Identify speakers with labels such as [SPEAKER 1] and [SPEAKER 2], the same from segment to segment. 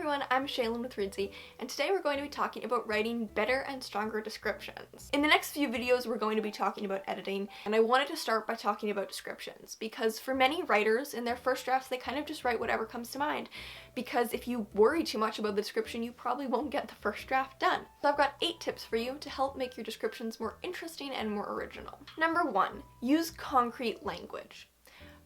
[SPEAKER 1] everyone, I'm Shaylin with Reedsy, and today we're going to be talking about writing better and stronger descriptions. In the next few videos, we're going to be talking about editing, and I wanted to start by talking about descriptions, because for many writers, in their first drafts, they kind of just write whatever comes to mind, because if you worry too much about the description, you probably won't get the first draft done. So I've got 8 tips for you to help make your descriptions more interesting and more original. Number 1, use concrete language.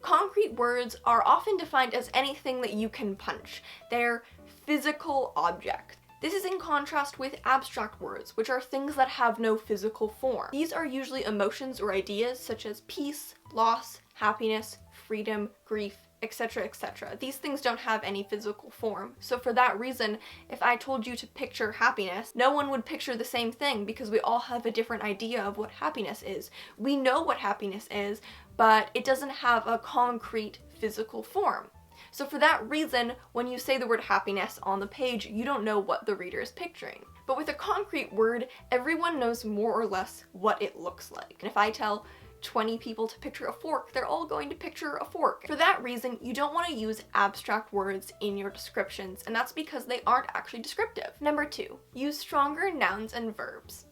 [SPEAKER 1] Concrete words are often defined as anything that you can punch. They're physical objects. This is in contrast with abstract words, which are things that have no physical form. These are usually emotions or ideas such as peace, loss, happiness, freedom, grief, etc., etc. These things don't have any physical form. So for that reason, if I told you to picture happiness, no one would picture the same thing because we all have a different idea of what happiness is. We know what happiness is, but it doesn't have a concrete physical form. So for that reason, when you say the word happiness on the page, you don't know what the reader is picturing. But with a concrete word, everyone knows more or less what it looks like. And if I tell 20 people to picture a fork, they're all going to picture a fork. For that reason, you don't want to use abstract words in your descriptions, and that's because they aren't actually descriptive. Number 2, use stronger nouns and verbs.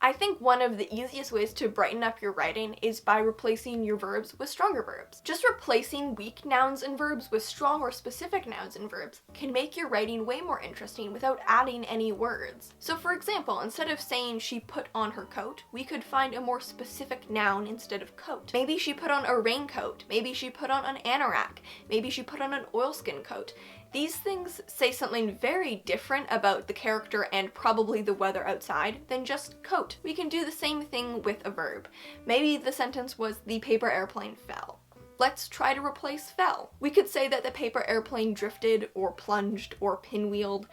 [SPEAKER 1] I think one of the easiest ways to brighten up your writing is by replacing your verbs with stronger verbs. Just replacing weak nouns and verbs with strong or specific nouns and verbs can make your writing way more interesting without adding any words. So for example, instead of saying she put on her coat, we could find a more specific noun instead of coat. Maybe she put on a raincoat, maybe she put on an anorak, maybe she put on an oilskin coat. These things say something very different about the character and probably the weather outside than just coat. We can do the same thing with a verb. Maybe the sentence was the paper airplane fell. Let's try to replace fell. We could say that the paper airplane drifted or plunged or pinwheeled.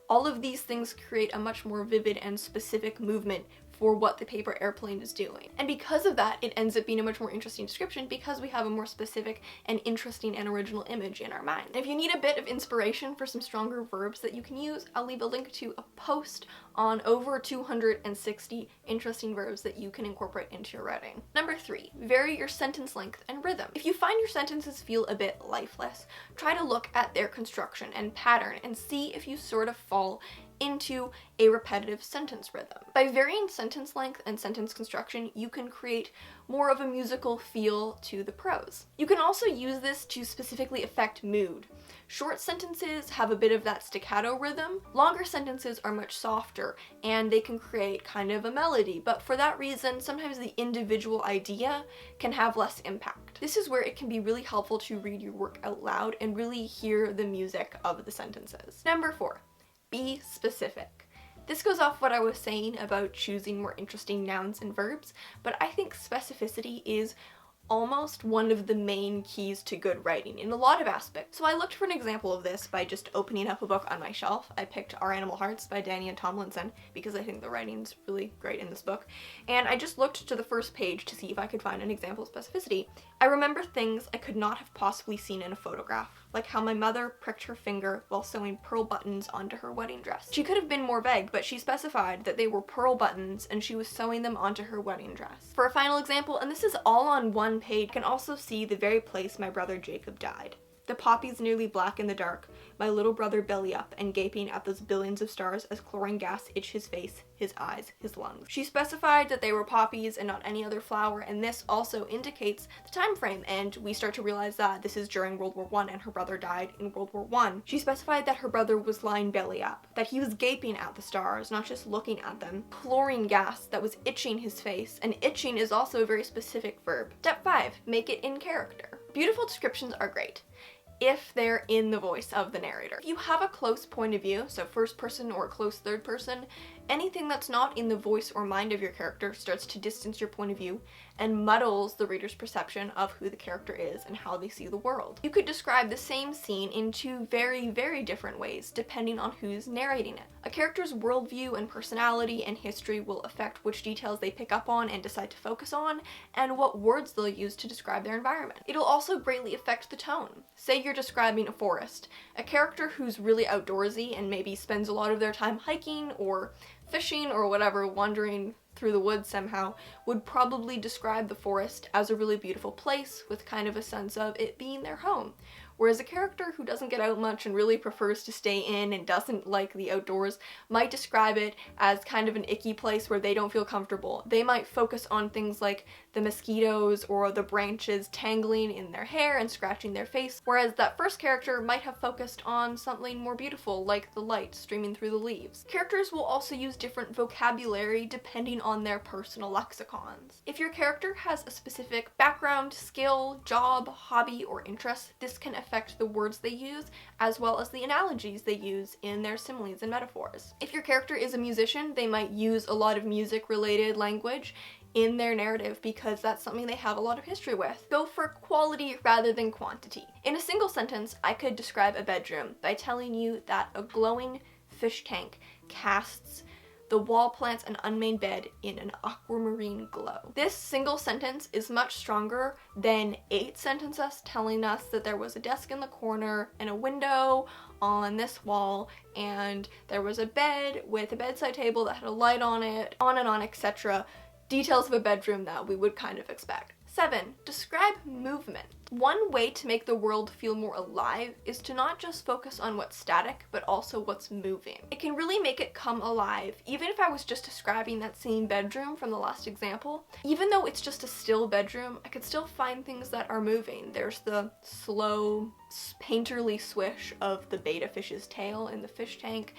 [SPEAKER 1] All of these things create a much more vivid and specific movement for what the paper airplane is doing. And because of that, it ends up being a much more interesting description because we have a more specific and interesting and original image in our mind. And if you need a bit of inspiration for some stronger verbs that you can use, I'll leave a link to a post on over 260 interesting verbs that you can incorporate into your writing. Number 3, vary your sentence length and rhythm. If you find your sentences feel a bit lifeless, try to look at their construction and pattern and see if you sort of fall into a repetitive sentence rhythm. By varying sentence length and sentence construction, you can create more of a musical feel to the prose. You can also use this to specifically affect mood. Short sentences have a bit of that staccato rhythm. Longer sentences are much softer and they can create kind of a melody, but for that reason, sometimes the individual idea can have less impact. This is where it can be really helpful to read your work out loud and really hear the music of the sentences. Number 4, be specific. This goes off what I was saying about choosing more interesting nouns and verbs, but I think specificity is almost one of the main keys to good writing in a lot of aspects. So I looked for an example of this by just opening up a book on my shelf. I picked Our Animal Hearts by Dania Tomlinson because I think the writing's really great in this book. And I just looked to the first page to see if I could find an example of specificity. I remember things I could not have possibly seen in a photograph, like how my mother pricked her finger while sewing pearl buttons onto her wedding dress. She could have been more vague, but she specified that they were pearl buttons and she was sewing them onto her wedding dress. For a final example, and this is all on one page, you can also see the very place my brother Jacob died. The poppies nearly black in the dark, my little brother belly up and gaping at those billions of stars as chlorine gas itched his face, his eyes, his lungs. She specified that they were poppies and not any other flower, and this also indicates the time frame, and we start to realize that this is during World War I and her brother died in World War I. She specified that her brother was lying belly up, that he was gaping at the stars, not just looking at them. Chlorine gas that was itching his face, and itching is also a very specific verb. Step 5, make it in character. Beautiful descriptions are great if they're in the voice of the narrator. If you have a close point of view, so first person or close third person, anything that's not in the voice or mind of your character starts to distance your point of view and muddles the reader's perception of who the character is and how they see the world. You could describe the same scene in 2 very, very different ways depending on who's narrating it. A character's worldview and personality and history will affect which details they pick up on and decide to focus on, and what words they'll use to describe their environment. It'll also greatly affect the tone. Say you're describing a forest. A character who's really outdoorsy and maybe spends a lot of their time hiking or fishing or whatever, wandering through the woods somehow, would probably describe the forest as a really beautiful place with kind of a sense of it being their home. whereas a character who doesn't get out much and really prefers to stay in and doesn't like the outdoors might describe it as kind of an icky place where they don't feel comfortable. They might focus on things like the mosquitoes or the branches tangling in their hair and scratching their face, whereas that first character might have focused on something more beautiful like the light streaming through the leaves. Characters will also use different vocabulary depending on their personal lexicons. If your character has a specific background, skill, job, hobby, or interest, this can affect the words they use as well as the analogies they use in their similes and metaphors. If your character is a musician, they might use a lot of music-related language in their narrative because that's something they have a lot of history with. Go for quality rather than quantity. In a single sentence, I could describe a bedroom by telling you that a glowing fish tank casts the wall plants an unmade bed in an aquamarine glow. This single sentence is much stronger than 8 sentences telling us that there was a desk in the corner and a window on this wall and there was a bed with a bedside table that had a light on it, on and on, etc. Details of a bedroom that we would kind of expect. 7. Describe movement. One way to make the world feel more alive is to not just focus on what's static, but also what's moving. It can really make it come alive. Even if I was just describing that same bedroom from the last example, even though it's just a still bedroom, I could still find things that are moving. There's the slow, painterly swish of the betta fish's tail in the fish tank.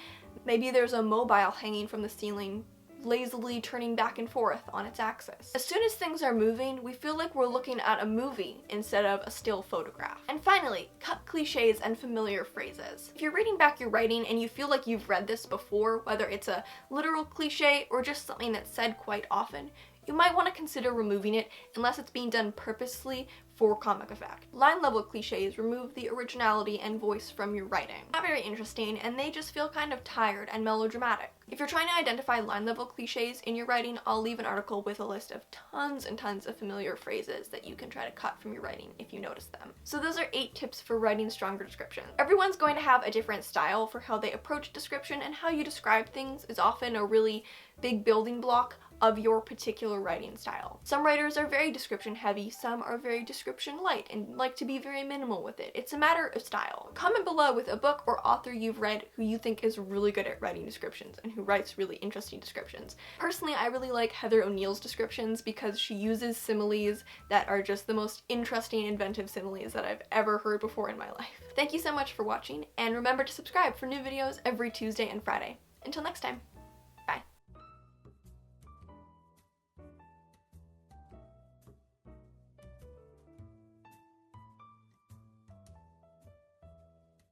[SPEAKER 1] Maybe there's a mobile hanging from the ceiling, lazily turning back and forth on its axis. As soon as things are moving, we feel like we're looking at a movie instead of a still photograph. And finally, cut cliches and familiar phrases. If you're reading back your writing and you feel like you've read this before, whether it's a literal cliche or just something that's said quite often, you might want to consider removing it unless it's being done purposely for comic effect. Line level cliches remove the originality and voice from your writing. Not very interesting, and they just feel kind of tired and melodramatic. If you're trying to identify line level cliches in your writing, I'll leave an article with a list of tons and tons of familiar phrases that you can try to cut from your writing if you notice them. So those are 8 tips for writing stronger descriptions. Everyone's going to have a different style for how they approach description, and how you describe things is often a really big building block of your particular writing style. Some writers are very description heavy, some are very description light and like to be very minimal with it. It's a matter of style. Comment below with a book or author you've read who you think is really good at writing descriptions and who writes really interesting descriptions. Personally, I really like Heather O'Neill's descriptions because she uses similes that are just the most interesting, inventive similes that I've ever heard before in my life. Thank you so much for watching, and remember to subscribe for new videos every Tuesday and Friday. Until next time.